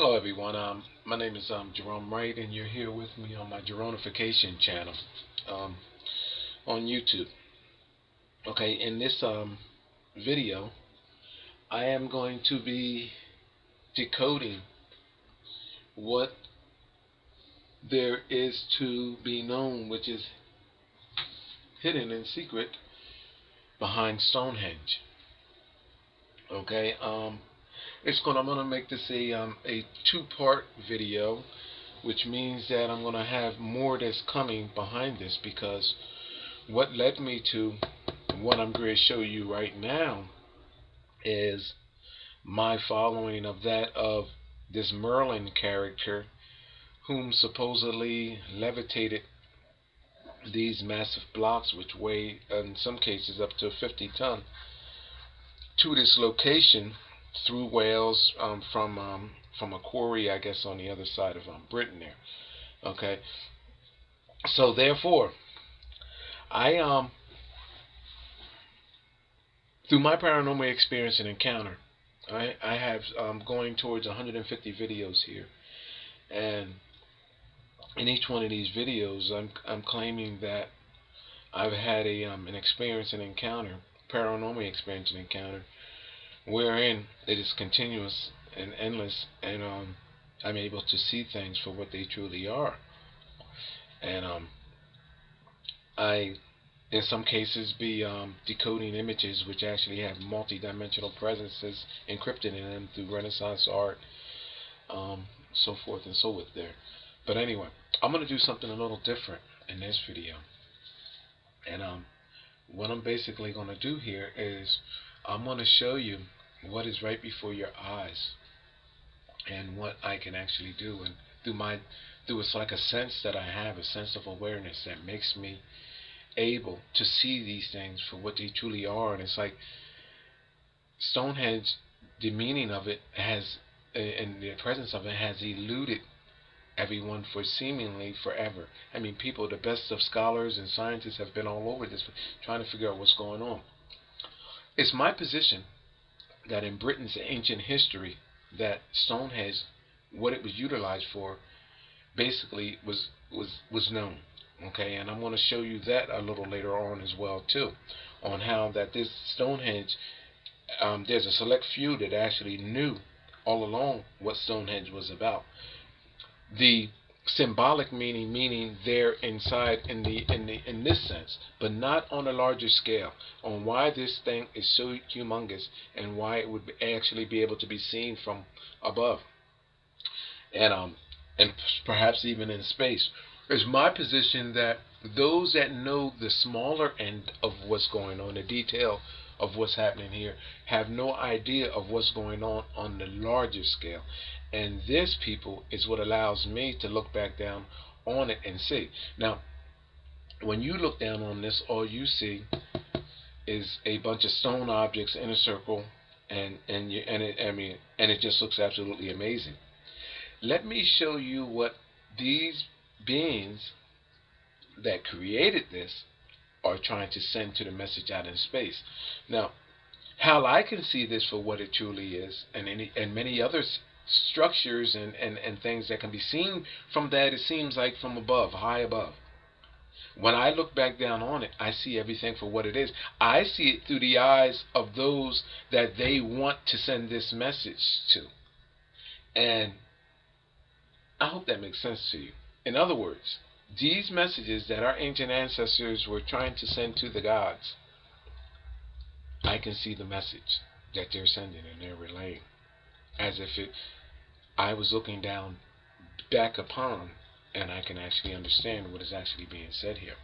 Hello everyone. My name is Gerone Wright, and you're here with me on my Geronification channel um, on YouTube. Okay, in this video, I am going to be decoding what there is to be known, which is hidden in secret behind Stonehenge. Okay, I'm gonna make this a two-part video, which means that I'm going to have more that's coming behind this, because what led me to what I'm going to show you right now is my following of that of this Merlin character, whom supposedly levitated these massive blocks, which weigh in some cases up to 50 ton, to this location through Wales, from a quarry, I guess, on the other side of Britain there. Okay, so therefore, I through my paranormal experience and encounter, I have going towards 150 videos here, and in each one of these videos, I'm claiming that I've had an experience and encounter, paranormal experience and encounter, wherein it is continuous and endless, and I'm able to see things for what they truly are, and I in some cases be decoding images which actually have multi-dimensional presences encrypted in them through Renaissance art, so forth and so with there. But anyway, I'm going to do something a little different in this video, and what I'm basically going to do here is I'm going to show you what is right before your eyes and what I can actually do, and through it's like a sense that I have, a sense of awareness that makes me able to see these things for what they truly are. And it's like Stonehenge, the meaning of it has, and the presence of it has eluded everyone for seemingly forever. I mean, people, the best of scholars and scientists have been all over this, trying to figure out what's going on. It's my position that in Britain's ancient history, that Stonehenge, what it was utilized for, basically was known. Okay, and I'm going to show you that a little later on as well too, on how that this Stonehenge, there's a select few that actually knew all along what Stonehenge was about. The symbolic meaning there inside in this sense, but not on a larger scale, on why this thing is so humongous and why it would actually be able to be seen from above, and perhaps even in space. It's my position that those that know the smaller end of what's going on, the detail of what's happening here, have no idea of what's going on the larger scale. And this, people, is what allows me to look back down on it and see. Now, when you look down on this, all you see is a bunch of stone objects in a circle, and it just looks absolutely amazing. Let me show you what these beings that created this are trying to send to the message out in space. Now, how I can see this for what it truly is, and many other structures and things that can be seen from that, it seems like from above, high above. When I look back down on it, I see everything for what it is. I see it through the eyes of those that they want to send this message to. And I hope that makes sense to you. In other words, these messages that our ancient ancestors were trying to send to the gods, I can see the message that they're sending and they're relaying, as if I was looking down back upon, and I can actually understand what is actually being said here.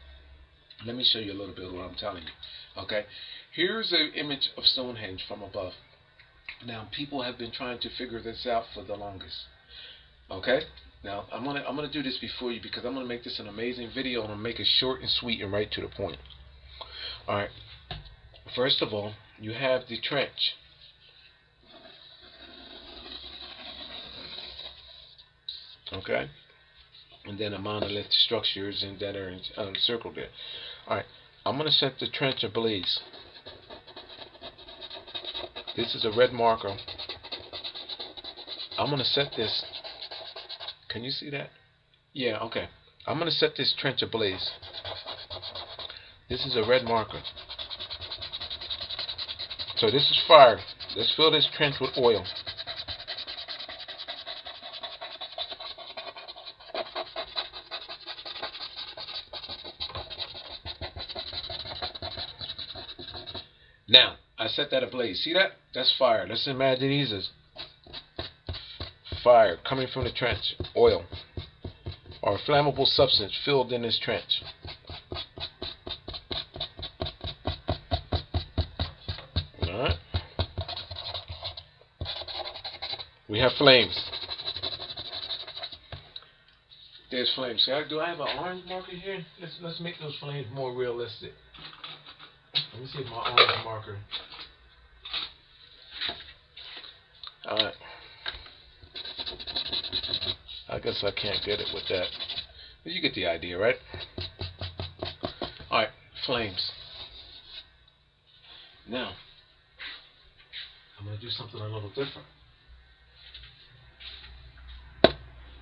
Let me show you a little bit of what I'm telling you. Okay, here's an image of Stonehenge from above. Now, people have been trying to figure this out for the longest. Okay, now I'm gonna do this before you, because I'm gonna make this an amazing video, and I'm gonna make it short and sweet and right to the point. All right. First of all, you have the trench. Okay, and then a monolith structures and that are encircled there. All right, I'm gonna set the trench ablaze. This is a red marker I'm going to set this. Can you see that? Yeah, okay. I'm going to set this trench ablaze. This is a red marker. So this is fire. Let's fill this trench with oil. Now, I set that ablaze. See that? That's fire. Let's imagine these as fire coming from the trench. Oil. Or a flammable substance filled in this trench. Alright. We have flames. There's flames. See, do I have an orange marker here? Let's make those flames more realistic. Let me see if my orange marker. Alright. I guess I can't get it with that. But you get the idea, right? Alright, flames. Now, I'm going to do something a little different.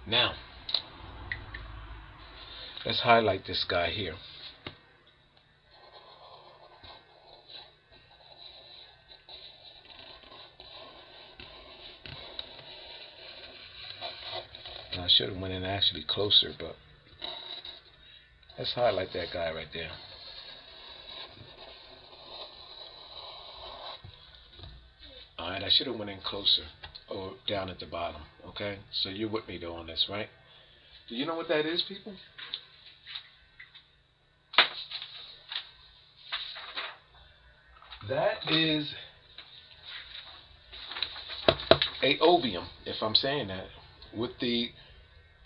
Now, let's highlight this guy here. I should have went in actually closer, but let's highlight that guy right there. Alright, I should have went in closer, or down at the bottom, okay? So you're with me though on this, right? Do you know what that is, people? That is a ovum, if I'm saying that, with the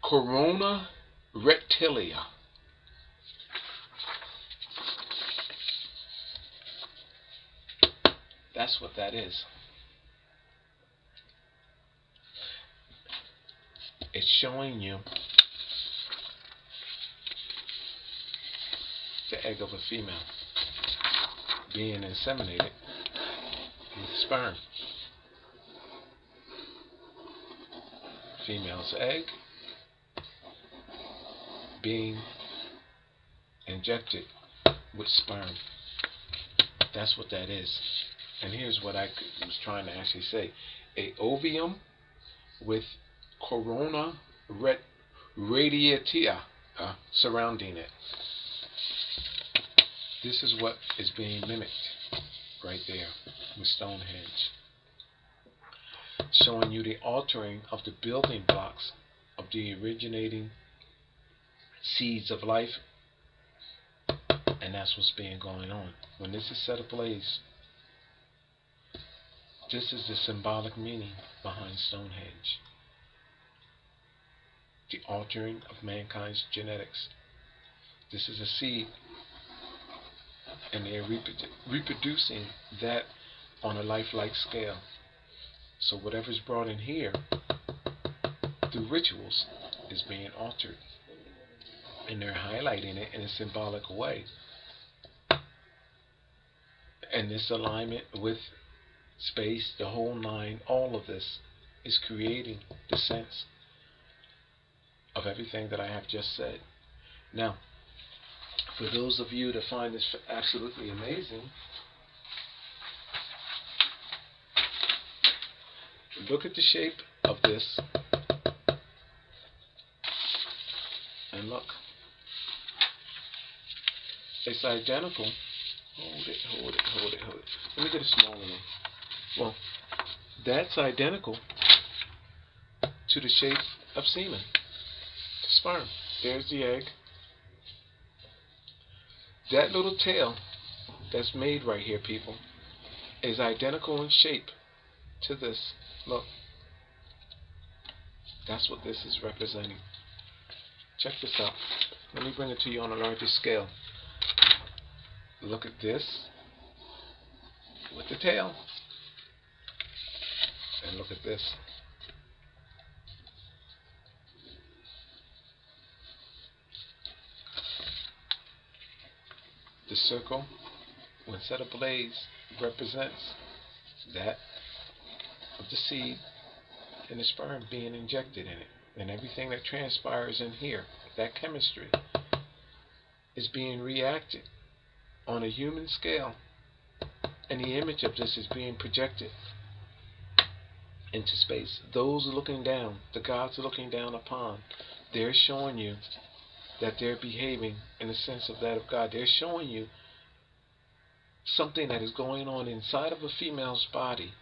corona reptilia. That's what that is. It's showing you the egg of a female being inseminated with sperm. Female's egg being injected with sperm. That's what that is. And here's what I was trying to actually say. A ovum with corona radiata surrounding it. This is what is being mimicked right there with Stonehenge. Showing you the altering of the building blocks of the originating seeds of life. And that's what's being going on. When this is set ablaze, this is the symbolic meaning behind Stonehenge. The altering of mankind's genetics. This is a seed, and they're reproducing that on a lifelike scale. So whatever's brought in here through rituals is being altered, and they're highlighting it in a symbolic way. And this alignment with space, the whole nine, all of this is creating the sense of everything that I have just said. Now, for those of you that find this absolutely amazing, look at the shape of this and look. It's identical. Hold it. Let me get a smaller one. Well, that's identical to the shape of semen. Sperm. There's the egg. That little tail that's made right here, people, is identical in shape to this. Look. That's what this is representing. Check this out. Let me bring it to you on a larger scale. Look at this with the tail. And look at this. The circle, when set ablaze, represents that of the seed and the sperm being injected in it. And everything that transpires in here, that chemistry, is being reacted on a human scale. And the image of this is being projected into space. Those looking down, the gods looking down upon, they're showing you that they're behaving in the sense of that of God. They're showing you something that is going on inside of a female's body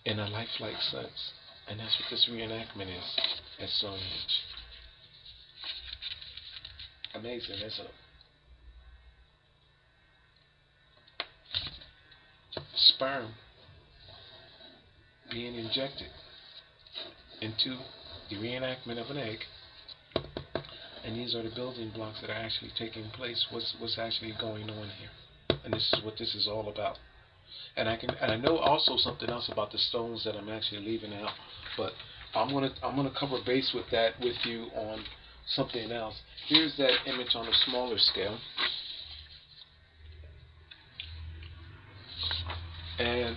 in a lifelike sense. And that's what this reenactment is at Stonehenge. Amazing, isn't it? Sperm being injected into the reenactment of an egg, and these are the building blocks that are actually taking place. What's actually going on here, and this is what this is all about. And I know also something else about the stones that I'm actually leaving out, but I'm gonna cover base with that with you on something else. Here's that image on a smaller scale, and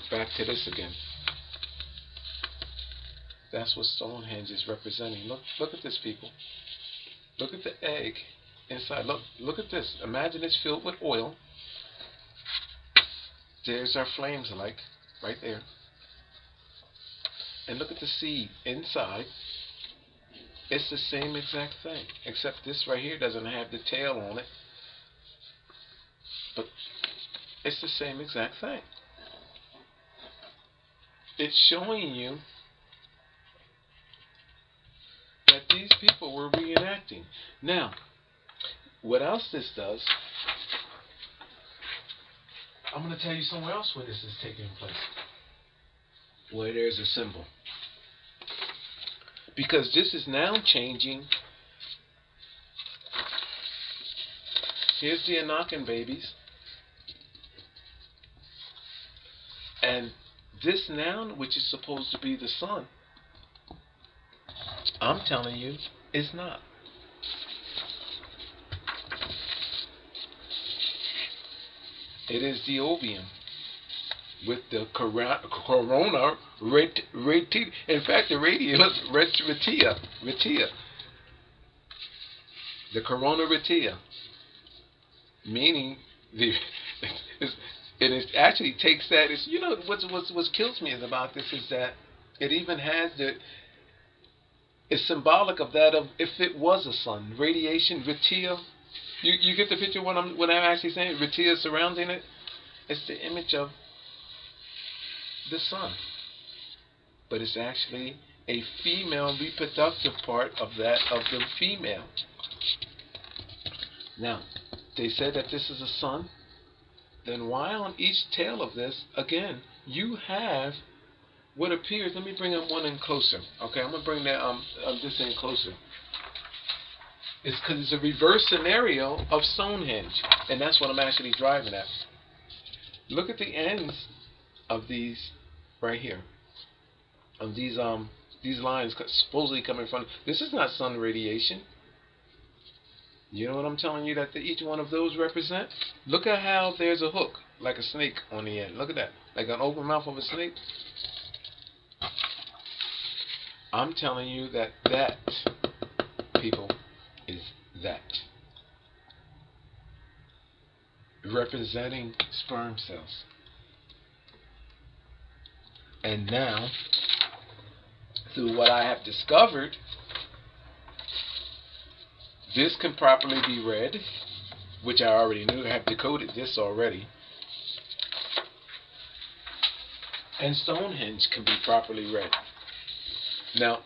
back to this again. That's what Stonehenge is representing. Look at this, people. Look at the egg inside. Look at this. Imagine it's filled with oil. There's our flames like right there. And look at the seed inside. It's the same exact thing, except this right here doesn't have the tail on it. But it's the same exact thing. It's showing you that these people were reenacting. Now, what else this does, I'm going to tell you somewhere else where this is taking place, where there's a symbol. Because this is now changing. Here's the Anakin babies. And this noun, which is supposed to be the sun, I'm telling you, it's not. It is the ovum with the corona retia. In fact, the radius retia. The corona retia, meaning the. It actually takes that. It's, you know, what kills me is about this is that it even has the. It's symbolic of that of if it was a sun, radiation, retia. You get the picture when I'm actually saying retia surrounding it. It's the image of the sun, but it's actually a female reproductive part of that of the female. Now, they said that this is a sun. Then why on each tail of this again you have what appears? Let me bring up one in closer. Okay, I'm gonna bring that this in closer. It's because it's a reverse scenario of Stonehenge, and that's what I'm actually driving at. Look at the ends of these right here. Of these lines supposedly coming from. This is not sun radiation. You know what I'm telling you that each one of those represent? Look at how there's a hook, like a snake on the end. Look at that, like an open mouth of a snake. I'm telling you that people, is that. Representing sperm cells. And now, through what I have discovered, this can properly be read, which I already knew. I have decoded this already. And Stonehenge can be properly read. Now,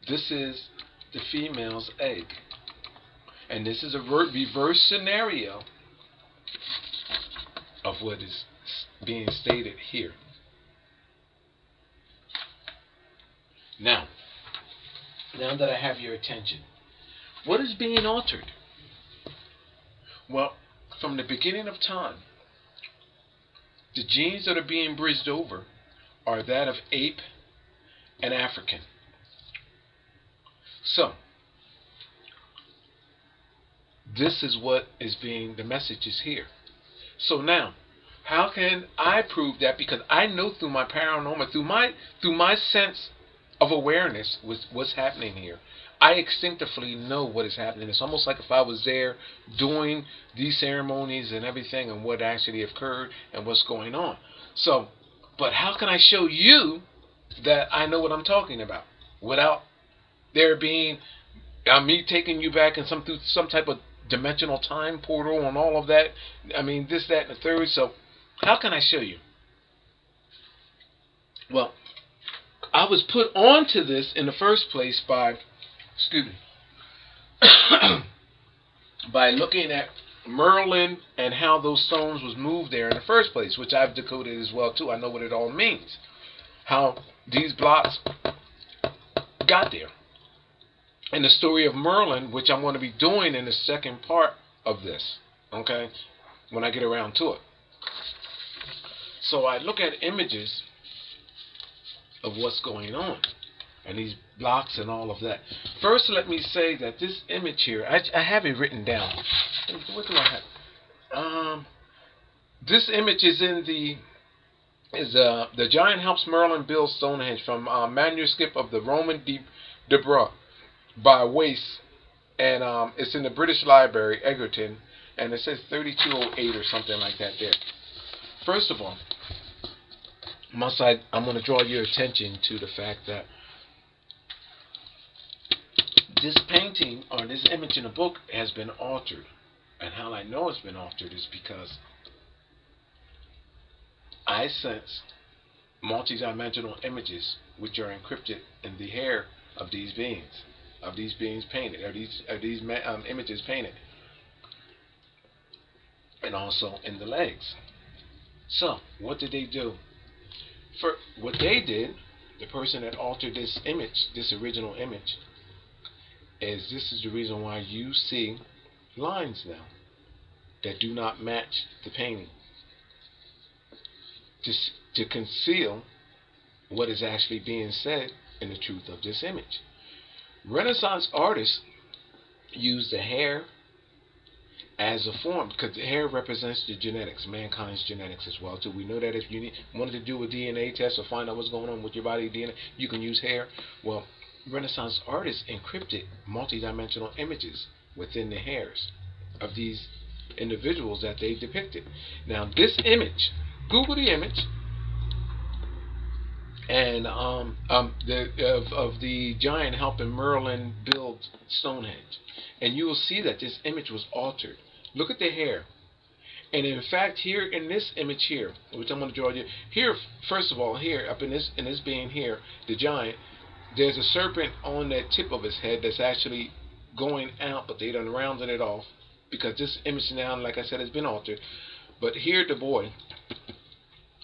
this is the female's egg. And this is a reverse scenario of what is being stated here. Now that I have your attention, what is being altered? Well, from the beginning of time, the genes that are being bridged over are that of ape and African. So, this is what is being, the message is here. So now, how can I prove that? Because I know through my paranormal, through my sense of awareness with what's happening here. I instinctively know what is happening. It's almost like if I was there doing these ceremonies and everything and what actually occurred and what's going on. So, but how can I show you that I know what I'm talking about without there being me taking you back in through some type of dimensional time portal and all of that? I mean, this, that, and the third. So, how can I show you? Well, I was put onto this in the first place by, excuse me, by looking at Merlin and how those stones was moved there in the first place, which I've decoded as well too. I know what it all means, how these blocks got there, and the story of Merlin, which I'm going to be doing in the second part of this, okay, when I get around to it. So I look at images of what's going on and these blocks and all of that. First, let me say that this image here, I have it written down. What do I have? This image is in the giant helps Merlin build Stonehenge, from manuscript of the Roman Debra by Wace, and it's in the British Library, Egerton, and it says 3208 or something like that there. First of all, I'm going to draw your attention to the fact that this painting or this image in the book has been altered. And how I know it's been altered is because I sense multidimensional images which are encrypted in the hair of these beings painted, these images painted, and also in the legs. So, what did they do? For what they did, the person that altered this image, this original image, is this is the reason why you see lines now that do not match the painting, just to conceal what is actually being said in the truth of this image. Renaissance artists used the hair as a form, because the hair represents the genetics, mankind's genetics as well too. We know that if you wanted to do a DNA test or find out what's going on with your body DNA, you can use hair. Well, Renaissance artists encrypted multidimensional images within the hairs of these individuals that they depicted. Now, this image, Google the image, and of the giant helping Merlin build Stonehenge, and you will see that this image was altered. Look at the hair. And in fact, here in this image here, which I'm going to draw you here, first of all, here up in this being here, the giant, there's a serpent on that tip of his head that's actually going out, but they done rounded it off because this image now, like I said, has been altered. But here, the boy,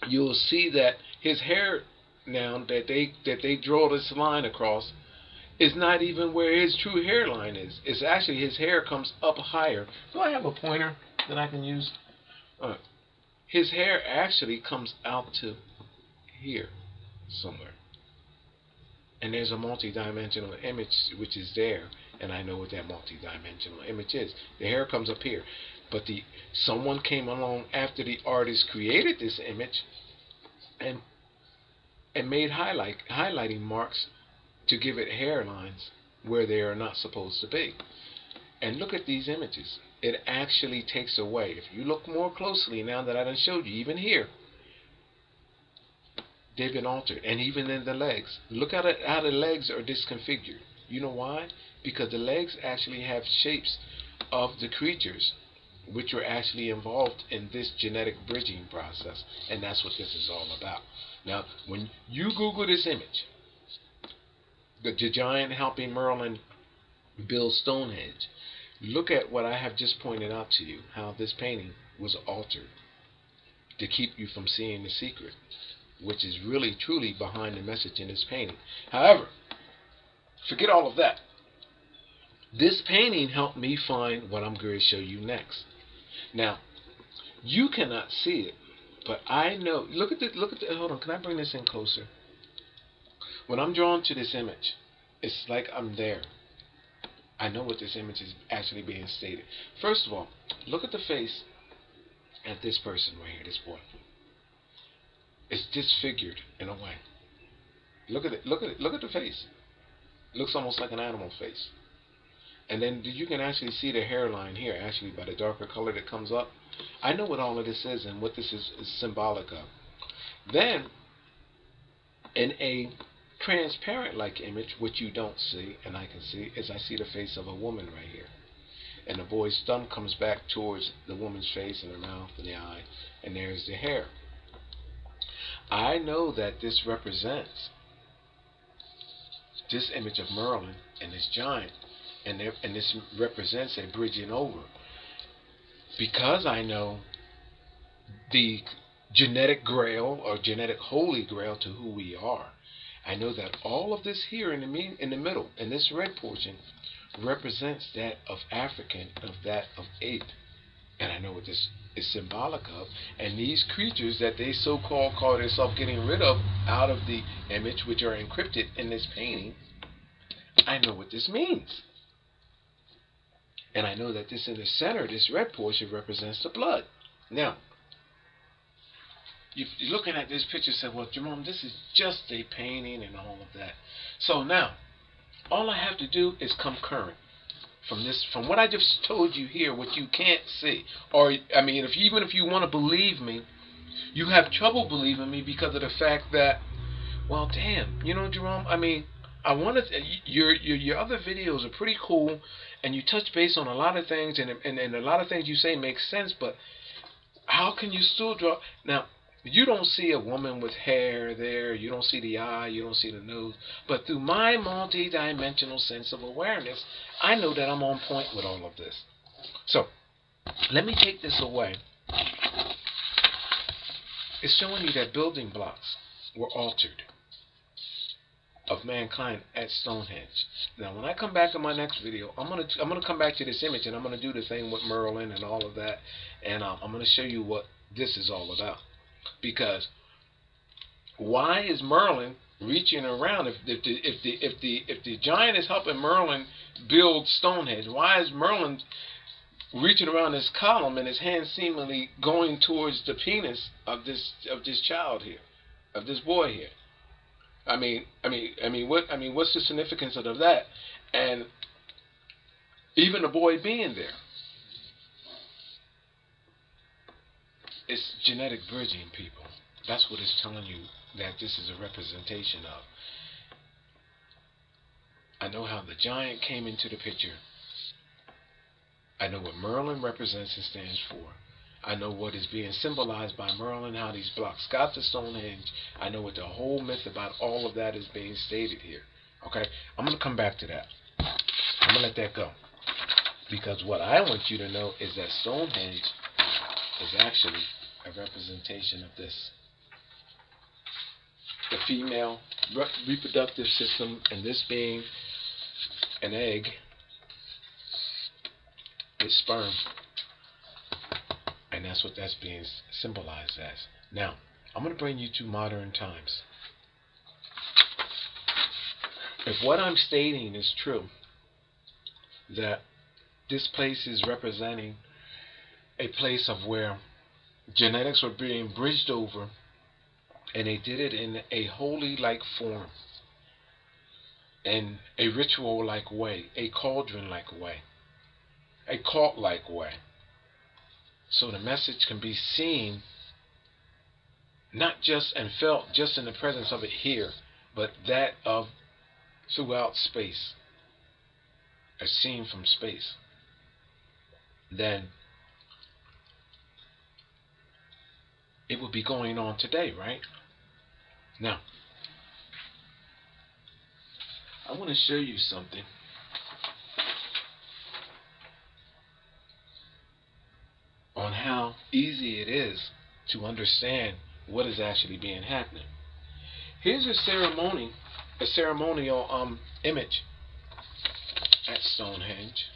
you'll see that his hair now that they draw this line across is not even where his true hairline is. It's actually his hair comes up higher. Do I have a pointer that I can use? His hair actually comes out to here somewhere. And there's a multi-dimensional image which is there, and I know what that multi-dimensional image is. The hair comes up here. But someone came along after the artist created this image and made highlighting marks to give it hairlines where they are not supposed to be. And look at these images. It actually takes away. If you look more closely now that I done showed you, even here, they've been altered. And even in the legs. Look at how the legs are disconfigured. You know why? Because the legs actually have shapes of the creatures which are actually involved in this genetic bridging process. And that's what this is all about. Now, when you Google this image, the giant helping Merlin build Stonehenge, look at what I have just pointed out to you, how this painting was altered to keep you from seeing the secret, which is really truly behind the message in this painting. However, forget all of that. This painting helped me find what I'm going to show you next. Now, you cannot see it, but I know. Look at the. Hold on. Can I bring this in closer? When I'm drawn to this image, it's like I'm there. I know what this image is actually being stated. First of all, look at the face at this person right here, this boy. It's disfigured in a way. Look at it. Look at it. Look at the face. It looks almost like an animal face. And then you can actually see the hairline here, actually, by the darker color that comes up. I know what all of this is and what this is symbolic of. Then, in a transparent-like image, which you don't see, and I can see, is I see the face of a woman right here. And the boy's thumb comes back towards the woman's face and her mouth and the eye, and there's the hair. I know that this represents this image of Merlin and this giant, and this represents a bridging over. Because I know the genetic grail or genetic holy grail to who we are, I know that all of this here in the middle, in this red portion, represents that of African, of that of ape. And I know what this is symbolic of. And these creatures that they so-called call themselves getting rid of out of the image, which are encrypted in this painting, I know what this means. And I know that this in the center, this red portion, represents the blood. Now, you're looking at this picture and say, well, Jerome, this is just a painting and all of that. So now, all I have to do is come current from what I just told you here, what you can't see. Or, I mean, even if you want to believe me, you have trouble believing me because of the fact that, well, damn, you know, Jerome, I mean, I wanted your other videos are pretty cool, and you touch base on a lot of things, and a lot of things you say make sense, but how can you still draw? Now, you don't see a woman with hair there, you don't see the eye, you don't see the nose, but through my multi-dimensional sense of awareness, I know that I'm on point with all of this. So, let me take this away. It's showing you that building blocks were altered of mankind at Stonehenge. Now, when I come back in my next video, I'm gonna come back to this image, and I'm gonna do the thing with Merlin and all of that, and I'm gonna show you what this is all about. Because why is Merlin reaching around if the giant is helping Merlin build Stonehenge? Why is Merlin reaching around this column and his hand seemingly going towards the penis of this child here, of this boy here? What's the significance of that? And even the boy being there, it's genetic bridging, people. That's what it's telling you that this is a representation of. I know how the giant came into the picture. I know what Merlin represents and stands for. I know what is being symbolized by Merlin, how these blocks got to Stonehenge. I know what the whole myth about all of that is being stated here. Okay? I'm going to come back to that. I'm going to let that go. Because what I want you to know is that Stonehenge is actually a representation of this. The female reproductive system, and this being an egg, is sperm. And that's what that's being symbolized as. Now, I'm going to bring you to modern times. If what I'm stating is true, that this place is representing a place of where genetics were being bridged over, and they did it in a holy-like form, in a ritual-like way, a cauldron-like way, a cult-like way. So the message can be seen, not just and felt just in the presence of it here, but that of throughout space, as seen from space. Then it would be going on today, right? Now, I want to show you something. On how easy it is to understand what is actually being happening. Here's a ceremonial image at Stonehenge.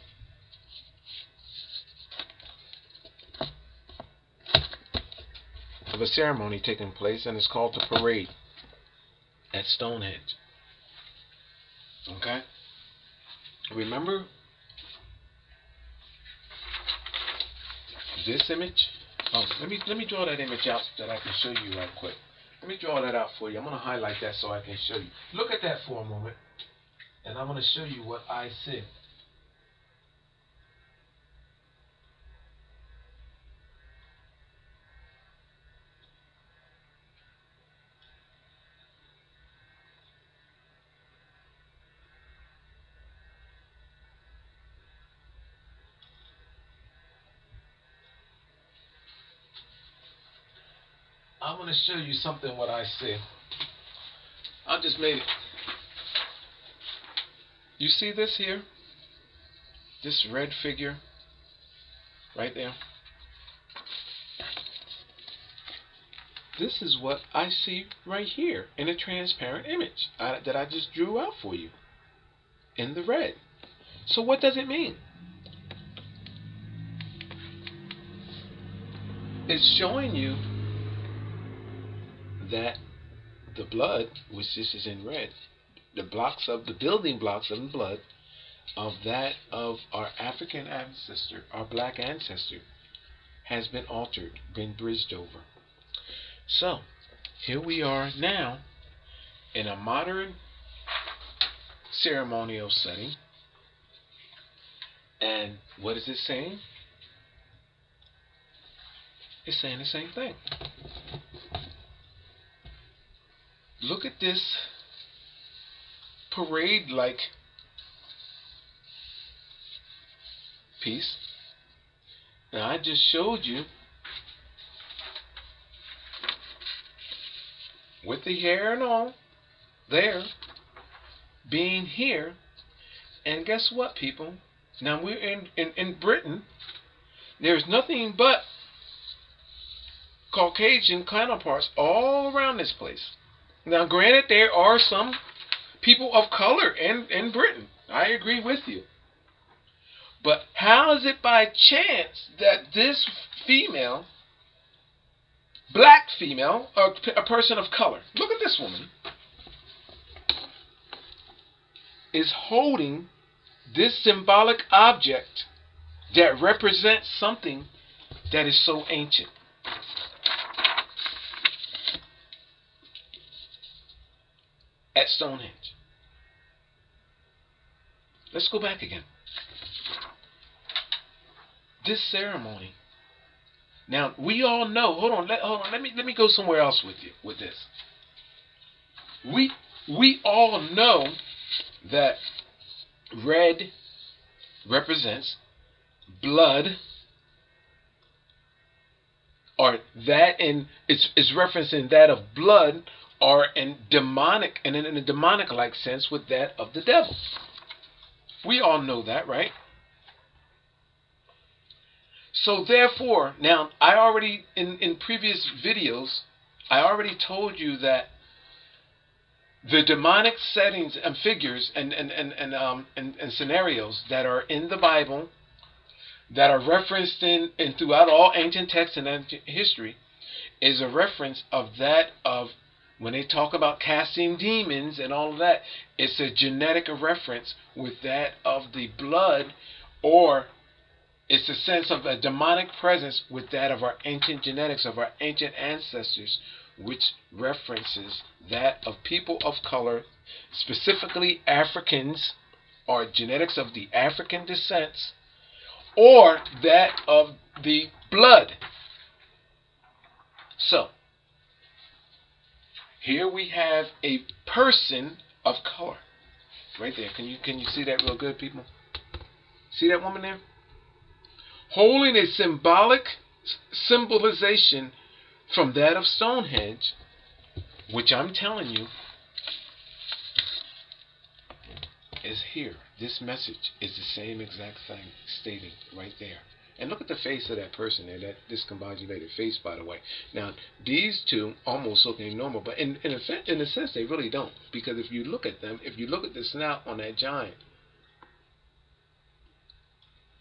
Of a ceremony taking place, and it's called the parade at Stonehenge. Okay? Remember this image. Let me draw that image out so that I can show you right quick. Let me draw that out for you. I'm going to highlight that so I can show you. Look at that for a moment, and I'm going to show you what I see. I'm going to show you something what I see. I just made it. You see this here? This red figure right there? This is what I see right here in a transparent image that I just drew out for you in the red. So what does it mean? It's showing you that the blood, which this is in red, the building blocks of the blood of that of our African ancestor, our black ancestor, has been altered, been bridged over. So here we are now in a modern ceremonial setting, and what is it saying? It's saying the same thing. Look at this parade-like piece. Now I just showed you with the hair and all there being here, and guess what, people? Now we're in Britain. There's nothing but Caucasian counterparts all around this place. Now granted, there are some people of color in Britain. I agree with you. But how is it by chance that this female, black female, a person of color, look at this woman, is holding this symbolic object that represents something that is so ancient? At Stonehenge. Let's go back again. This ceremony. Now we all know. Hold on. Let me go somewhere else with you with this. We all know that red represents blood, or that in it's referencing that of blood, or in demonic, and in a demonic like sense with that of the devil. We all know that, right? So therefore, now I already in previous videos I already told you that the demonic settings and figures and scenarios that are in the Bible, that are referenced in throughout all ancient texts and ancient history, is a reference of that of when they talk about casting demons and all of that. It's a genetic reference with that of the blood, or it's a sense of a demonic presence with that of our ancient genetics, of our ancient ancestors, which references that of people of color, specifically Africans, or genetics of the African descents, or that of the blood. So, here we have a person of color. Right there. Can you see that real good, people? See that woman there? Holding a symbolic symbolization from that of Stonehenge, which I'm telling you is here. This message is the same exact thing stating right there. And look at the face of that person there, that discombobulated face, by the way. Now, these two almost looking normal, but in a sense, they really don't. Because if you look at them, if you look at the snout on that giant,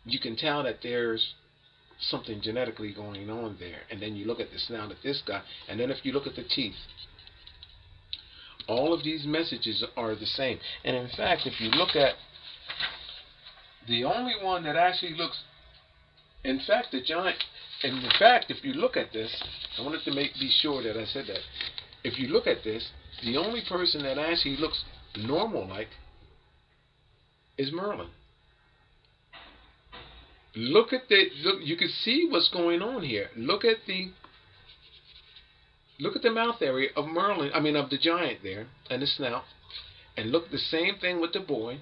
you can tell that there's something genetically going on there. And then you look at the snout of this guy, and then if you look at the teeth, all of these messages are the same. And in fact, if you look at the only one that actually looks In fact, the giant, and in fact, if you look at this, I wanted to be sure that I said that. If you look at this, the only person that actually looks normal-like is Merlin. Look at the look. You can see what's going on here. Look at the mouth area of Merlin. I mean, of the giant there, and the snout. And look the same thing with the boy.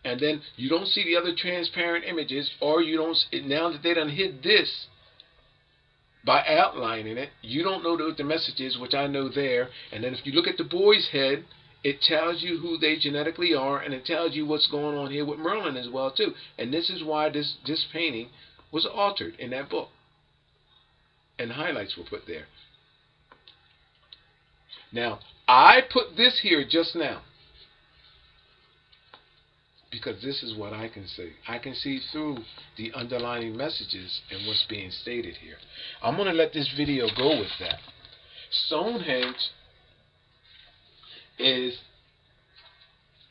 And then you don't see the other transparent images, or you don't. Now that they done hid this by outlining it, you don't know what the message is, which I know there. And then if you look at the boy's head, it tells you who they genetically are, and it tells you what's going on here with Merlin as well too. And this is why this painting was altered in that book, and highlights were put there. Now I put this here just now because this is what I can see. I can see through the underlying messages and what's being stated here. I'm going to let this video go with that. Stonehenge is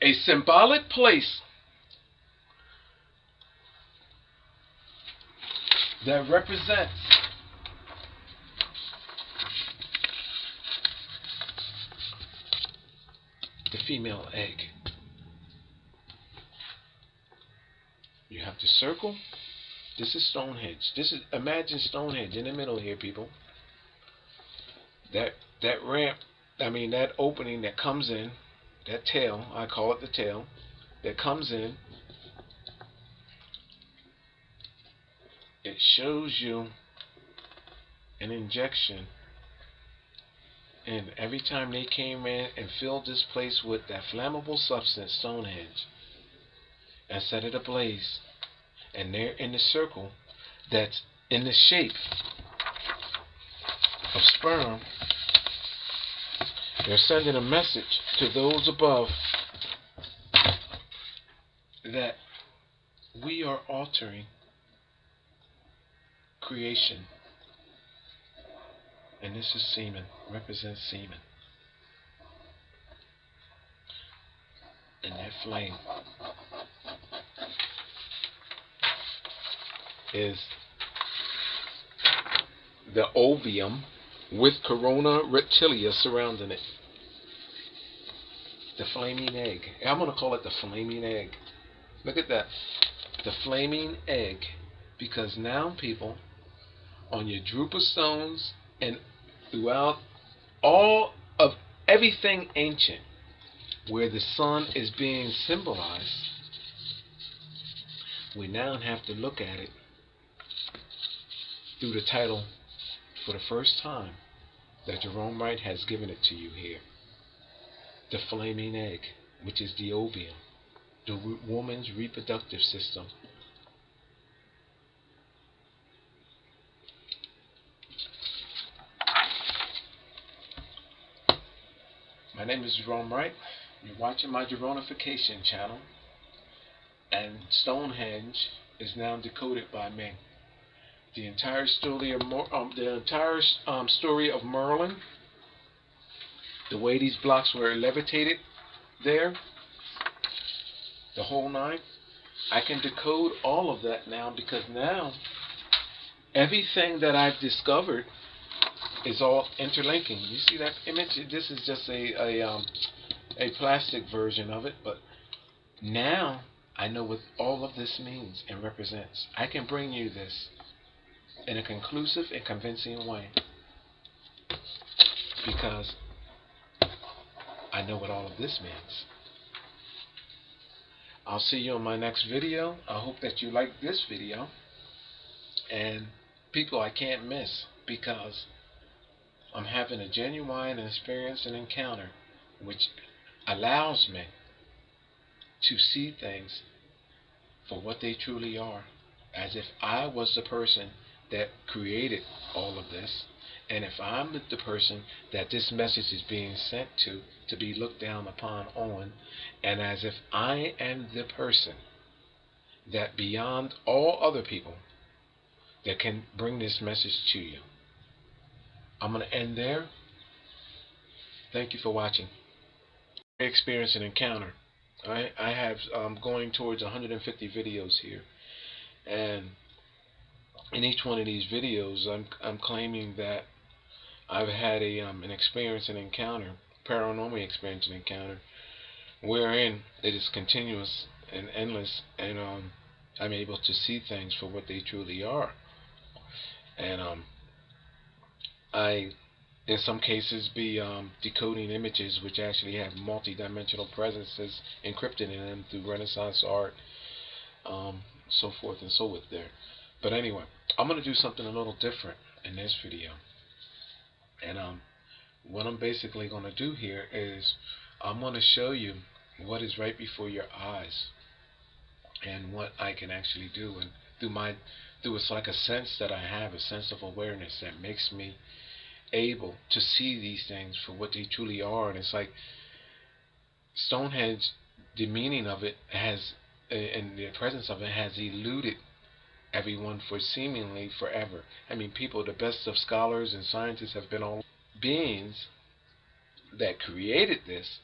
a symbolic place that represents the female egg. You have the circle. This is Stonehenge. Imagine Stonehenge in the middle here, people. That ramp, I mean that opening that comes in, that tail, I call it the tail, that comes in. It shows you an injection. And every time they came in and filled this place with that flammable substance, Stonehenge, and set it ablaze, and they're in the circle that's in the shape of sperm, they're sending a message to those above that we are altering creation. And this is semen, represents semen. And that flame is the ovum with corona reptilia surrounding it. The flaming egg. I'm going to call it the flaming egg. Look at that. The flaming egg. Because now, people, on your Drupa stones and throughout all of everything ancient where the sun is being symbolized, we now have to look at it through the title for the first time that Gerone Wright has given it to you here. The flaming egg, which is the ovum, the woman's reproductive system. My name is Gerone Wright. You're watching my Geronification channel, and Stonehenge is now decoded by me. The entire story of story of Merlin, the way these blocks were levitated there, the whole nine. I can decode all of that now, because now everything that I've discovered is all interlinking. You see that image? This is just a plastic version of it, but now I know what all of this means and represents. I can bring you this in a conclusive and convincing way because I know what all of this means. I'll see you on my next video. I hope that you like this video. And people, I can't miss, because I'm having a genuine experience and encounter which allows me to see things for what they truly are, as if I was the person that created all of this, and if I'm the person that this message is being sent to be looked down upon on, and as if I am the person that beyond all other people that can bring this message to you. I'm going to end there. Thank you for watching. Experience and encounter. I have going towards 150 videos here, and in each one of these videos, I'm claiming that I've had an experience, an encounter, paranormal experience, an encounter, wherein it is continuous and endless, and I'm able to see things for what they truly are, and I, in some cases, be decoding images which actually have multi-dimensional presences encrypted in them through Renaissance art, so forth and so with there. But anyway, I'm going to do something a little different in this video. And what I'm basically going to do here is I'm going to show you what is right before your eyes and what I can actually do. And through it's like a sense that I have, a sense of awareness that makes me able to see these things for what they truly are. And it's like Stonehenge, the meaning of it has, and the presence of it has eluded everyone for seemingly forever. I mean, people, the best of scholars and scientists have been all beings that created this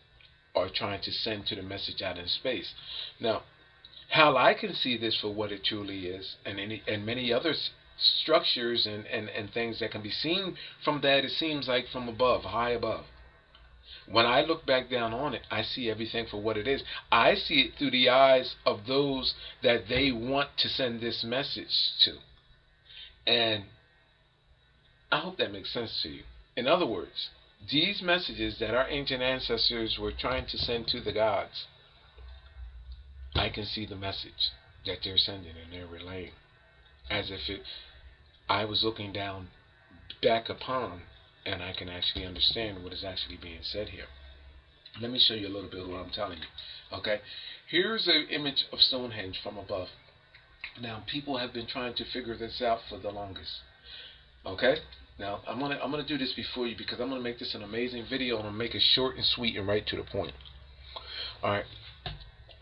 are trying to send to the message out in space. Now, how I can see this for what it truly is, and many other structures and things that can be seen from that, it seems like from above, high above. When I look back down on it, I see everything for what it is. I see it through the eyes of those that they want to send this message to. And I hope that makes sense to you. In other words, these messages that our ancient ancestors were trying to send to the gods, I can see the message that they're sending and they're relaying, as if I was looking down back upon, and I can actually understand what is actually being said here. Let me show you a little bit of what I'm telling you. Okay, here's an image of Stonehenge from above. Now, people have been trying to figure this out for the longest. Okay, now I'm gonna do this before you, because I'm gonna make this an amazing video, and I'm gonna make it short and sweet and right to the point. All right.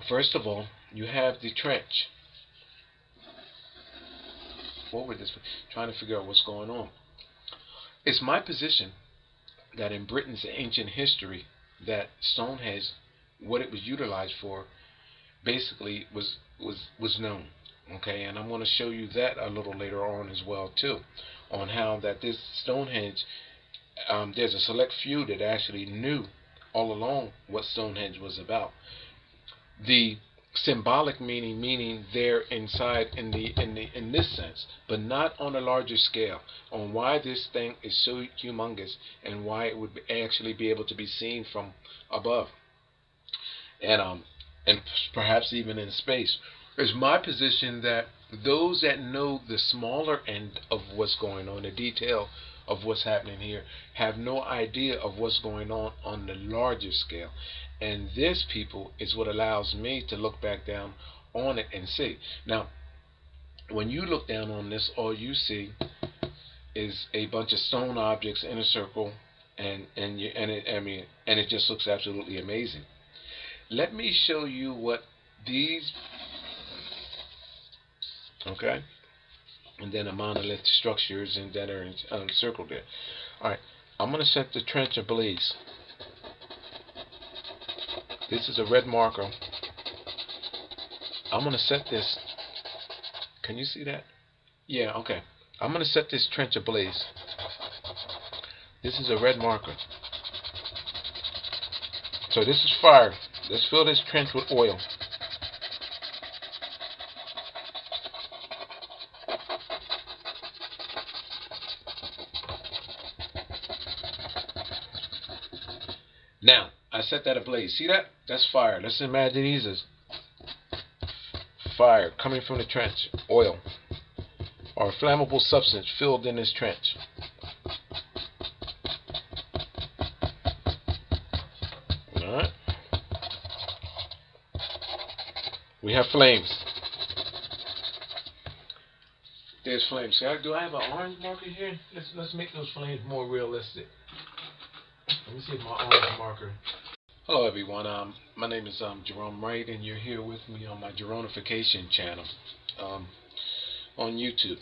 First of all, you have the trench. Forward this way, trying to figure out what's going on. It's my position that in Britain's ancient history, that Stonehenge, what it was utilized for, basically was known. Okay, and I'm going to show you that a little later on as well too, on how that this Stonehenge, there's a select few that actually knew all along what Stonehenge was about. The symbolic meaning there inside in this sense, but not on a larger scale, on why this thing is so humongous and why it would actually be able to be seen from above, and perhaps even in space. It's my position that those that know the smaller end of what's going on, the detail of what's happening here, have no idea of what's going on the larger scale. And this, people, is what allows me to look back down on it and see. Now, when you look down on this, all you see is a bunch of stone objects in a circle, and it just looks absolutely amazing. Let me show you what these, okay, and then a monolith structures and that are encircled there. All right, I'm going to set the trench ablaze. This is a red marker. I'm going to set this. Can you see that? Yeah, okay. I'm going to set this trench ablaze. This is a red marker. So this is fire. Let's fill this trench with oil. Now, I set that ablaze. See that? That's fire. Let's imagine these as fire coming from the trench. Oil. Or a flammable substance filled in this trench. Alright. We have flames. There's flames. See, do I have an orange marker here? Let's make those flames more realistic. Let me see if my orange marker. Hello everyone, my name is Gerone Wright, and you're here with me on my Geronification channel on YouTube.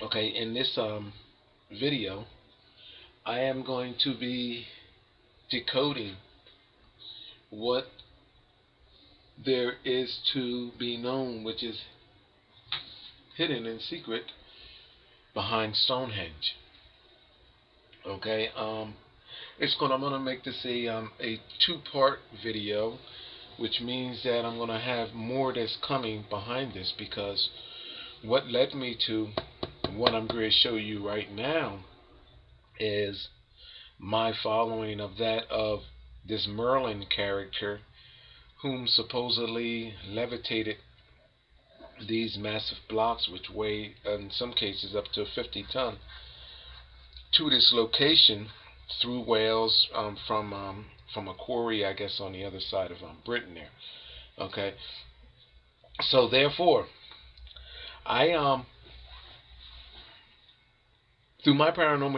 Okay, in this video, I am going to be decoding what there is to be known, which is hidden in secret behind Stonehenge. Okay, I'm gonna make this a two-part video, which means that I'm gonna have more that's coming behind this, because what led me to what I'm going to show you right now is my following of that of this Merlin character, whom supposedly levitated these massive blocks, which weigh in some cases up to 50 ton, to this location through Wales, from a quarry, I guess, on the other side of Britain there. Okay, so therefore, I through my paranormal